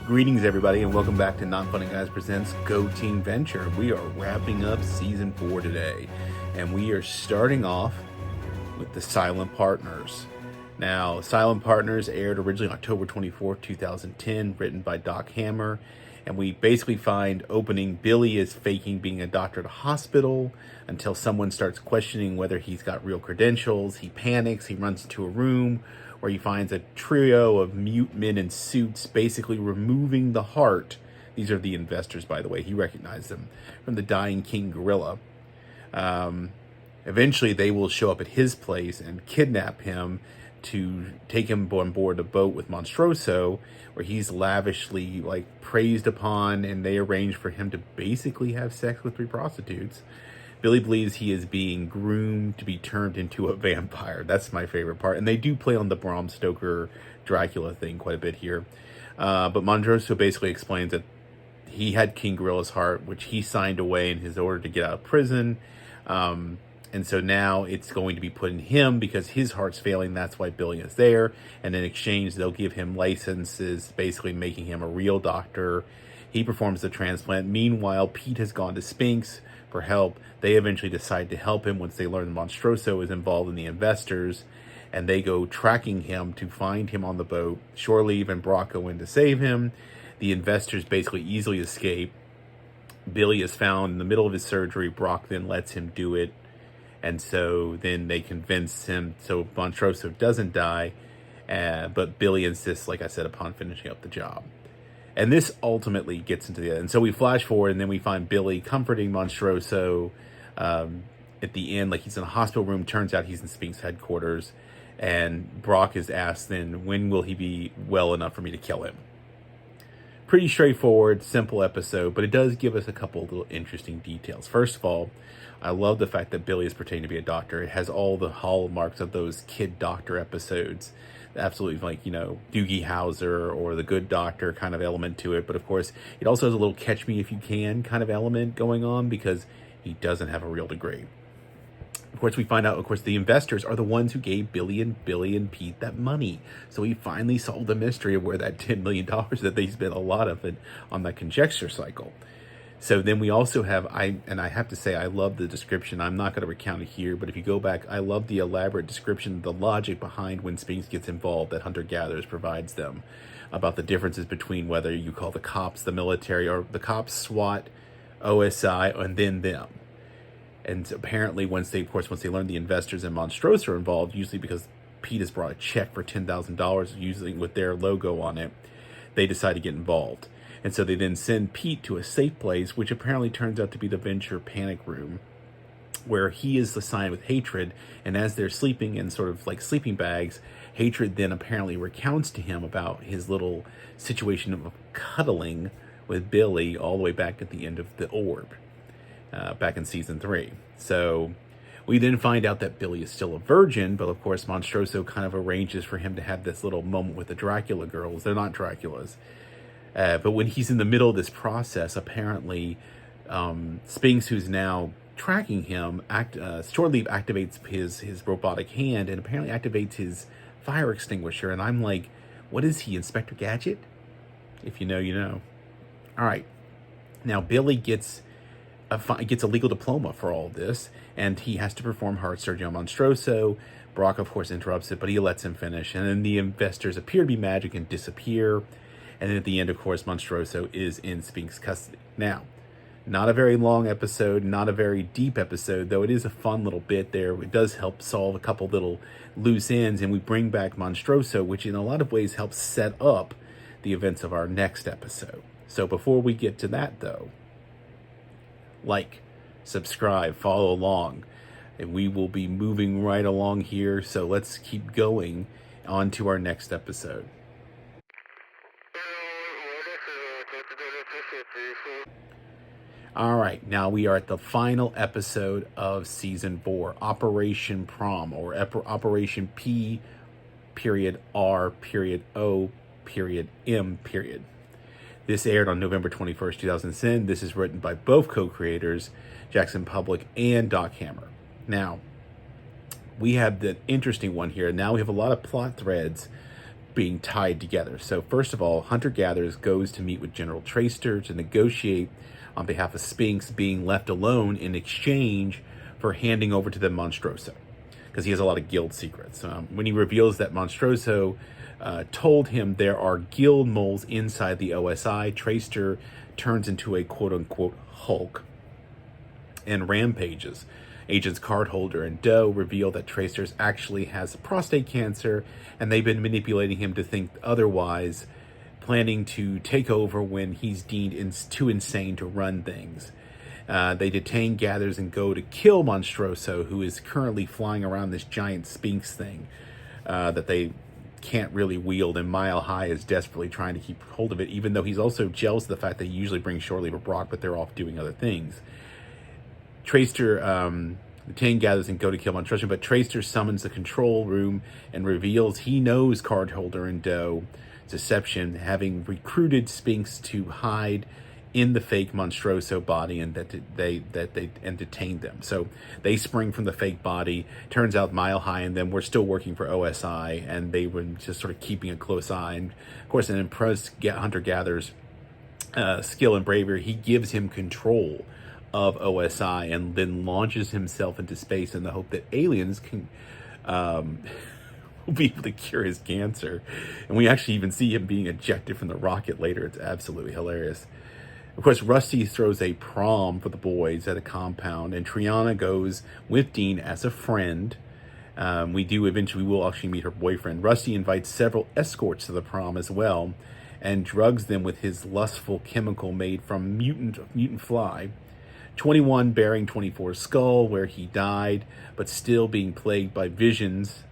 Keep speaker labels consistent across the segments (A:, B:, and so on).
A: Greetings, everybody, and welcome back to Not Funny Guys Presents Go Team Venture. We are wrapping up Season 4 today, and we are starting off with The Silent Partners. Now, Silent Partners aired originally October 24th, 2010, written by Doc Hammer, and we basically find opening Billy is faking being a doctor at a hospital until someone starts questioning whether he's got real credentials. He panics, he runs into a room where he finds a trio of mute men in suits basically removing the heart. These are the investors, by the way. He recognized them from the dying King Gorilla. Eventually, they will show up at his place and kidnap him to take him on board a boat with Monstroso, where he's lavishly praised upon, and they arrange for him to basically have sex with 3 prostitutes. Billy believes he is being groomed to be turned into a vampire. That's my favorite part. And they do play on the Bram Stoker Dracula thing quite a bit here. But Monstroso basically explains that he had King Gorilla's heart, which he signed away in his order to get out of prison. And so now it's going to be put in him because his heart's failing. That's why Billy is there. And in exchange, they'll give him licenses, basically making him a real doctor. He performs the transplant. Meanwhile, Pete has gone to Spinks for help. They eventually decide to help him once they learn Monstroso is involved in the investors. And they go tracking him to find him on the boat. Shore Leave and Brock go in to save him. The investors basically easily escape. Billy is found in the middle of his surgery. Brock then lets him do it. And so then they convince him so Monstroso doesn't die, but Billy insists, like I said, upon finishing up the job. And this ultimately gets into the end. And so we flash forward, and then we find Billy comforting Monstroso at the end, like he's in a hospital room. Turns out he's in Spink's headquarters. And Brock is asked then, when will he be well enough for me to kill him? Pretty straightforward, simple episode, but it does give us a couple of little interesting details. First of all, I love the fact that Billy is pretending to be a doctor. It has all the hallmarks of those kid doctor episodes. Absolutely, Doogie Howser or The Good Doctor kind of element to it. But of course, it also has a little catch me if you can kind of element going on because he doesn't have a real degree. Of course, we find out, the investors are the ones who gave Billy and Pete that money. So he finally solved the mystery of where that $10 million that they spent a lot of it on that conjecture cycle. So then we also have, I have to say, I love the description. I'm not going to recount it here, but if you go back, I love the elaborate description, the logic behind when Spinks gets involved that Hunter Gatherers provides them about the differences between whether you call the cops the military or the cops SWAT, OSI, and then them. And apparently once they learn the investors and Monstroso are involved, usually because Pete has brought a check for $10,000, usually with their logo on it, they decide to get involved. And so they then send Pete to a safe place, which apparently turns out to be the Venture Panic Room, where he is assigned with Hatred. And as they're sleeping in sort of like sleeping bags, Hatred then apparently recounts to him about his little situation of cuddling with Billy all the way back at the end of the Orb, back in Season 3. So we then find out that Billy is still a virgin, but of course Monstroso kind of arranges for him to have this little moment with the Dracula girls. They're not Draculas. But when he's in the middle of this process, apparently Spinks, who's now tracking him, Shore Leave activates his robotic hand and apparently activates his fire extinguisher. And I'm like, what is he, Inspector Gadget? If you know, you know. All right. Now, Billy gets a legal diploma for all of this, and he has to perform heart surgery on Monstroso. Brock, of course, interrupts it, but he lets him finish. And then the investors appear to be magic and disappear. And then at the end, of course, Monstroso is in Spink's custody. Now, not a very long episode, not a very deep episode, though it is a fun little bit there. It does help solve a couple little loose ends, and we bring back Monstroso, which in a lot of ways helps set up the events of our next episode. So before we get to that, though, subscribe, follow along, and we will be moving right along here. So let's keep going on to our next episode. All right, now we are at the final episode of Season 4, Operation P.R.O.M, or Operation P.R.O.M. This aired on November 21st, 2010. This is written by both co-creators, Jackson Public and Doc Hammer. Now, we have the interesting one here. Now we have a lot of plot threads being tied together. So first of all, Hunter-Gatherers goes to meet with General Traster to negotiate on behalf of Spinks being left alone in exchange for handing over to them Monstroso, because he has a lot of guild secrets. When he reveals that Monstroso told him there are guild moles inside the OSI, Traster turns into a quote-unquote Hulk and rampages. Agents Cardholder and Doe reveal that Tracer actually has prostate cancer, and they've been manipulating him to think otherwise, planning to take over when he's deemed too insane to run things. They detain Gathers and go to kill Monstroso, who is currently flying around this giant Sphinx thing that they can't really wield, and Mile High is desperately trying to keep hold of it, even though he's also jealous of the fact that he usually brings Shore Leave Brock, but they're off doing other things. Traster detain Gathers and go to kill Monstroso, but Traster summons the control room and reveals he knows Cardholder and Doe deception, having recruited Sphinx to hide in the fake Monstroso body, and that they detained them. So they spring from the fake body. Turns out Mile High and them were still working for OSI, and they were just sort of keeping a close eye. And of course, an impressed Hunter-Gatherer's skill and bravery, he gives him control of OSI and then launches himself into space in the hope that aliens can will be able to cure his cancer. And we actually even see him being ejected from the rocket later. It's absolutely hilarious. Of course, Rusty throws a prom for the boys at a compound, and Triana goes with Dean as a friend. We will actually meet her boyfriend. Rusty invites several escorts to the prom as well, and drugs them with his lustful chemical made from mutant fly. 21 bearing 24's skull, where he died, but still being plagued by visions,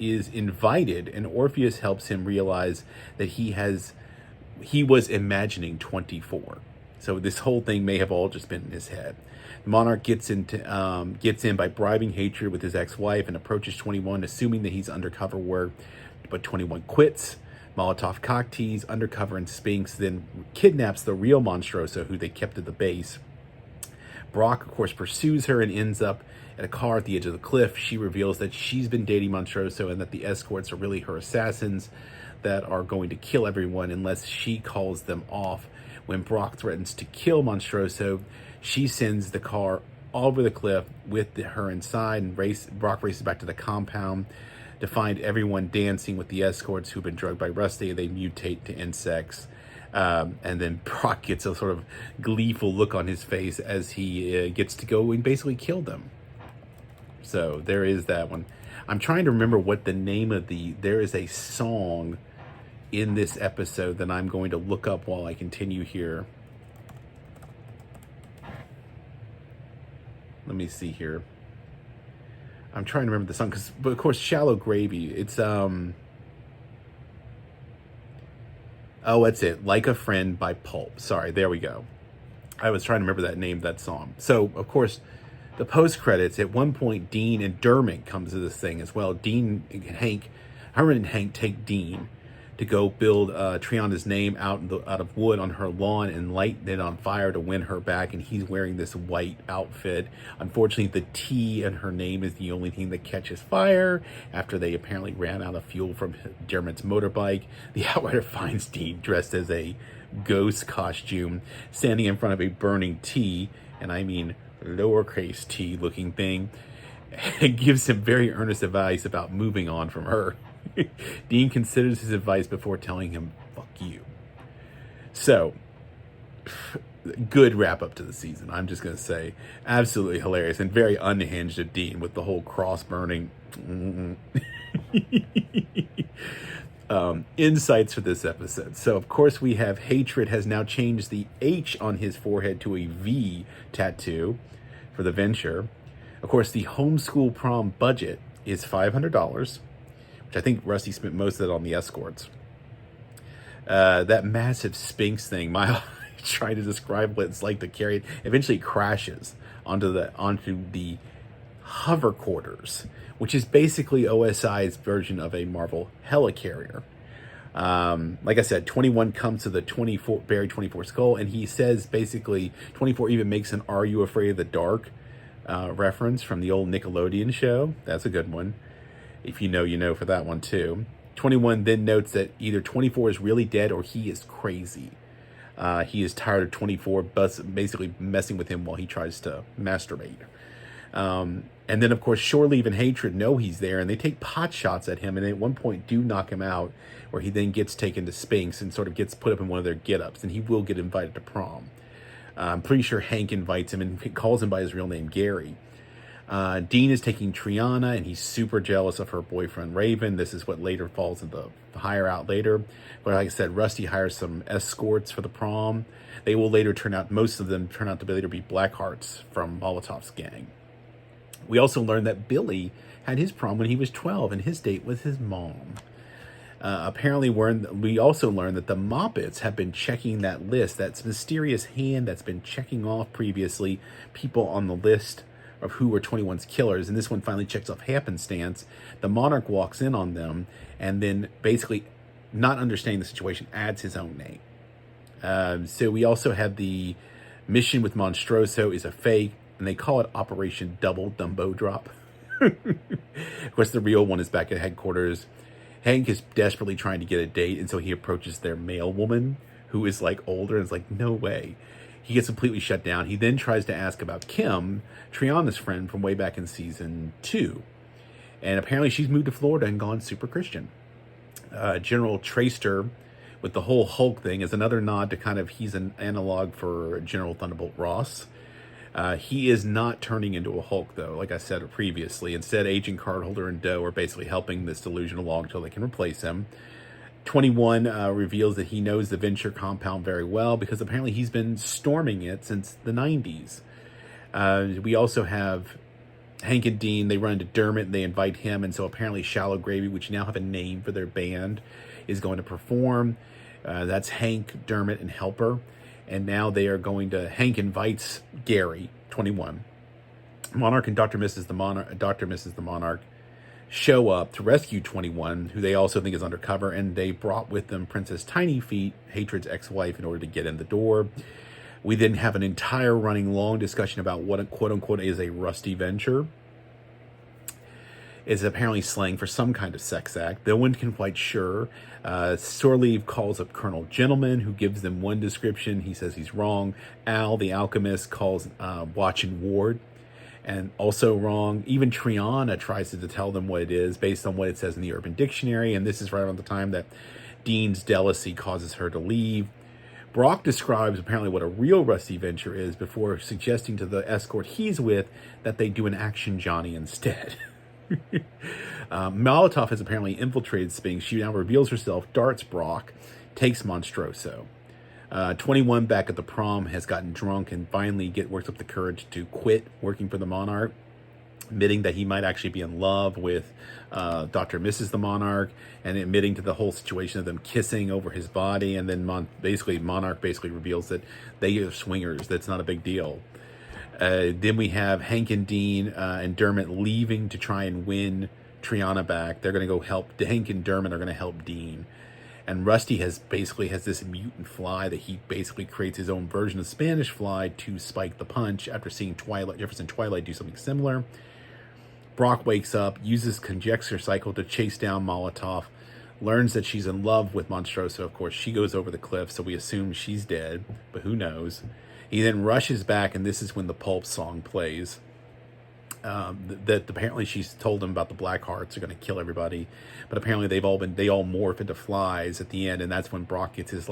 A: is invited, and Orpheus helps him realize that he was imagining 24. So this whole thing may have all just been in his head. The Monarch gets in by bribing Hatred with his ex-wife and approaches 21, assuming that he's undercover work, but 21 quits. Molotov cocktease undercover, and Sphinx then kidnaps the real Monstroso, who they kept at the base. Brock, of course, pursues her and ends up at a car at the edge of the cliff. She reveals that she's been dating Monstroso and that the escorts are really her assassins that are going to kill everyone unless she calls them off. When Brock threatens to kill Monstroso, she sends the car over the cliff with her inside, and Brock races back to the compound to find everyone dancing with the escorts who've been drugged by Rusty. They mutate to insects. And then Brock gets a sort of gleeful look on his face as he gets to go and basically kill them. So there is that one. I'm trying to remember what the name of there is a song in this episode that I'm going to look up while I continue here. Let me see here. I'm trying to remember the song, but of course, Shallow Gravy. It's oh, that's it. Like a Friend by Pulp. Sorry, there we go. I was trying to remember that name of that song. So, of course, the post-credits, at one point, Dean and Dermot comes to this thing as well. Herman and Hank take Dean to go build Triana's name out of wood on her lawn and light it on fire to win her back, and he's wearing this white outfit. Unfortunately, the T in her name is the only thing that catches fire after they apparently ran out of fuel from Dermot's motorbike. The Outrider finds Dean dressed as a ghost costume, standing in front of a burning T, and I mean lowercase T looking thing, and gives him very earnest advice about moving on from her. Dean considers his advice before telling him, fuck you. So, good wrap up to the season, I'm just going to say. Absolutely hilarious and very unhinged of Dean with the whole cross burning. Insights for this episode. So, of course, we have Hatred has now changed the H on his forehead to a V tattoo for the venture. Of course, the homeschool prom budget is $500. Which I think Rusty spent most of it on the escorts. That massive Sphinx thing, trying to describe what it's like to carry it, eventually crashes onto the hover quarters, which is basically OSI's version of a Marvel helicarrier. Like I said, 21 comes to the 24 buried 24 skull, and he says basically 24 even makes an "Are You Afraid of the Dark" reference from the old Nickelodeon show. That's a good one. If you know, you know for that one too. 21 then notes that either 24 is really dead or he is crazy. He is tired of 24 basically messing with him while he tries to masturbate. And then, of course, Shore Leave and Hatred know he's there, and they take pot shots at him, and at one point do knock him out, where he then gets taken to Spinks and sort of gets put up in one of their get-ups, and he will get invited to prom. I'm pretty sure Hank invites him and calls him by his real name, Gary. Dean is taking Triana, and he's super jealous of her boyfriend, Raven. This is what later falls into the hire out later. But like I said, Rusty hires some escorts for the prom. They will later most of them turn out to later be Blackhearts from Molotov's gang. We also learned that Billy had his prom when he was 12, and his date was his mom. Apparently, we also learned that the Moppets have been checking that list, that mysterious hand that's been checking off previously people on the list of who were 21's killers, and this one finally checks off happenstance. The Monarch walks in on them, and then basically, not understanding the situation, adds his own name. So we also have the mission with Monstroso is a fake, and they call it Operation Double Dumbo Drop. Of course, the real one is back at headquarters. Hank is desperately trying to get a date, and so he approaches their mail woman, who is like older, and is like, no way. He gets completely shut down. He then tries to ask about Kim, Triana's friend from way back in season 2. And apparently she's moved to Florida and gone super Christian. General Traster, with the whole Hulk thing, is another nod to kind of, he's an analog for General Thunderbolt Ross. He is not turning into a Hulk, though, like I said previously. Instead, Agent Cardholder and Doe are basically helping this delusion along until they can replace him. 21 reveals that he knows the Venture compound very well because apparently he's been storming it since the 90s. We also have Hank and Dean. They run into Dermot and they invite him, and so apparently Shallow Gravy, which now have a name for their band, is going to perform. That's Hank, Dermot, and Helper. And now they are going to, Hank invites Gary, 21. Monarch and Dr. Mrs. the Monarch show up to rescue 21, who they also think is undercover, and they brought with them Princess Tiny Feet, Hatred's ex-wife, in order to get in the door. We then have an entire running long discussion about what a quote-unquote is a Rusty Venture. Is apparently slang for some kind of sex act. No one can quite sure. Soreleave calls up Colonel Gentleman, who gives them one description. He says he's wrong. Al, the alchemist, calls Watch and Ward, and also wrong. Even Triana tries to tell them what it is based on what it says in the Urban Dictionary, and this is right around the time that Dean's jealousy causes her to leave. Brock describes apparently what a real Rusty Venture is before suggesting to the escort he's with that they do an Action Johnny instead. Molotov has apparently infiltrated Spinks. She now reveals herself, darts Brock, takes Monstroso. 21 back at the prom has gotten drunk and finally works up the courage to quit working for the Monarch, admitting that he might actually be in love with Dr. Mrs. the Monarch, and admitting to the whole situation of them kissing over his body. And then Monarch basically reveals that they are swingers. That's not a big deal. Then we have Hank and Dean and Dermot leaving to try and win Triana back. They're going to go help. Hank and Dermot are going to help Dean. And Rusty has this mutant fly that he basically creates his own version of Spanish Fly to spike the punch after seeing Jefferson Twilight do something similar. Brock wakes up, uses Conjecture Cycle to chase down Molotov, learns that she's in love with Monstroso. Of course, she goes over the cliff, so we assume she's dead, but who knows. He then rushes back, and this is when the Pulp song plays. That apparently she's told him about the Black Hearts are going to kill everybody, but apparently they all morph into flies at the end, and that's when Brock gets his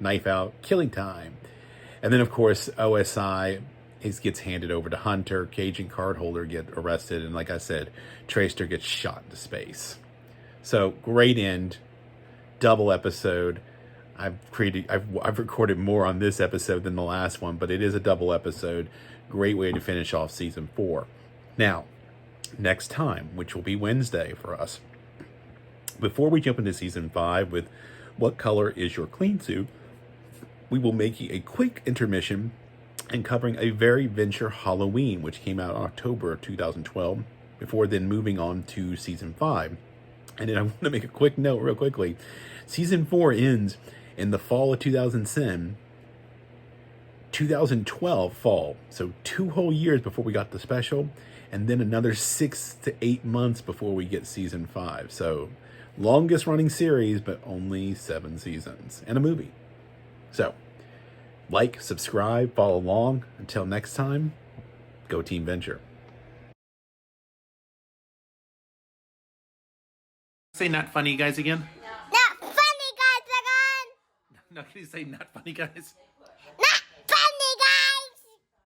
A: knife out, killing time. And then of course OSI gets handed over to Hunter. Cage and Cardholder get arrested, and like I said, Traster gets shot into space. So great end, double episode. I've recorded more on this episode than the last one, but it is a double episode. Great way to finish off season 4. Now, next time, which will be Wednesday for us, before we jump into season 5 with What Color Is Your Clean Suit, we will make a quick intermission and covering a very Venture Halloween, which came out in October of 2012, before then moving on to season 5. And then I want to make a quick note real quickly. Season 4 ends in the fall of 2012 fall. So 2 whole years before we got the special, and then another 6 to 8 months before we get season 5. So Longest running series, but only 7 seasons and a movie. So, like, subscribe, follow along. Until next time, go Team Venture. Say not funny guys again.
B: Not funny guys again.
A: No, can you say not funny guys?